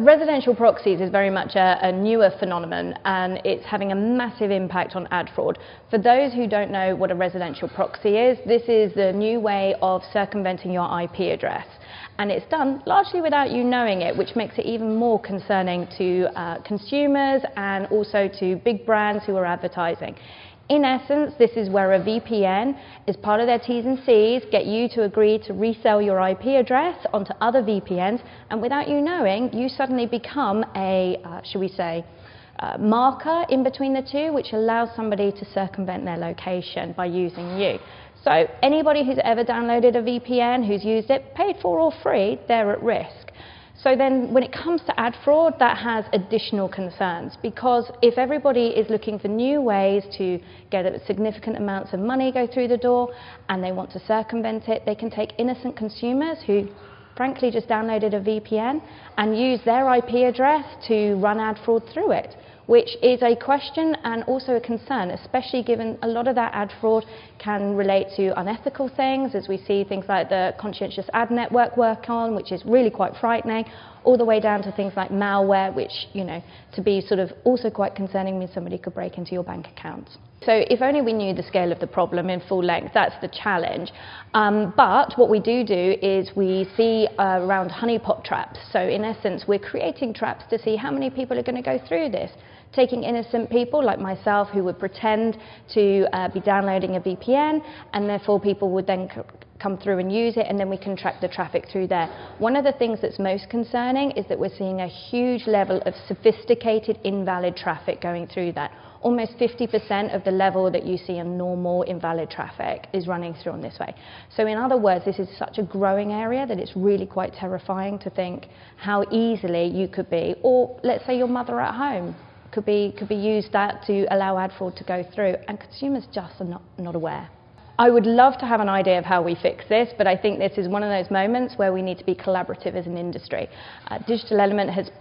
residential proxies is very much a newer phenomenon, and it's having a massive impact on ad fraud. For those who don't know what a residential proxy is, this is the new way of circumventing your IP address. And it's done largely without you knowing it, which makes it even more concerning to consumers and also to big brands who are advertising. In essence, this is where a VPN, as part of their T's and C's, get you to agree to resell your IP address onto other VPNs, and without you knowing, you suddenly become a, shall we say, marker in between the two, which allows somebody to circumvent their location by using you. So anybody who's ever downloaded a VPN, who's used it, paid for or free, they're at risk. So then when it comes to ad fraud, that has additional concerns, because if everybody is looking for new ways to get significant amounts of money go through the door and they want to circumvent it, they can take innocent consumers who frankly just downloaded a VPN and use their IP address to run ad fraud through it, which is a question and also a concern, especially given a lot of that ad fraud can relate to unethical things, as we see things like the conscientious ad network work on, which is really quite frightening, all the way down to things like malware, which, you know, to be sort of also quite concerning, means somebody could break into your bank account. So if only we knew the scale of the problem in full length, that's the challenge. But what we do is we see around honeypot traps. So in essence, we're creating traps to see how many people are going to go through this. Taking innocent people like myself who would pretend to be downloading a VPN, and therefore people would then come through and use it, and then we can track the traffic through there. One of the things that's most concerning is that we're seeing a huge level of sophisticated invalid traffic going through that. Almost 50% of the level that you see in normal invalid traffic is running through on this way. So in other words, this is such a growing area that it's really quite terrifying to think how easily you could be, or let's say your mother at home, could be used that to allow ad fraud to go through, and consumers just are not aware. I would love to have an idea of how we fix this, but I think this is one of those moments where we need to be collaborative as an industry. Digital Element is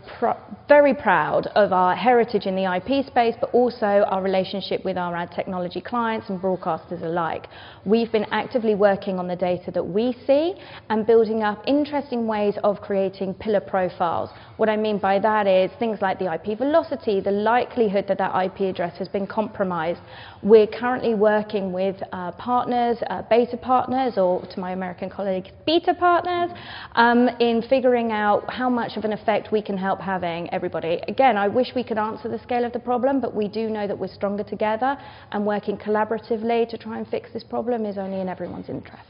very proud of our heritage in the IP space, but also our relationship with our ad technology clients and broadcasters alike. We've been actively working on the data that we see and building up interesting ways of creating pillar profiles. What I mean by that is things like the IP velocity, the likelihood that that IP address has been compromised. We're currently working with partners, beta partners, or to my American colleagues, beta partners, in figuring out how much of an effect we can help having everybody. Again, I wish we could answer the scale of the problem, but we do know that we're stronger together, and working collaboratively to try and fix this problem is only in everyone's interest.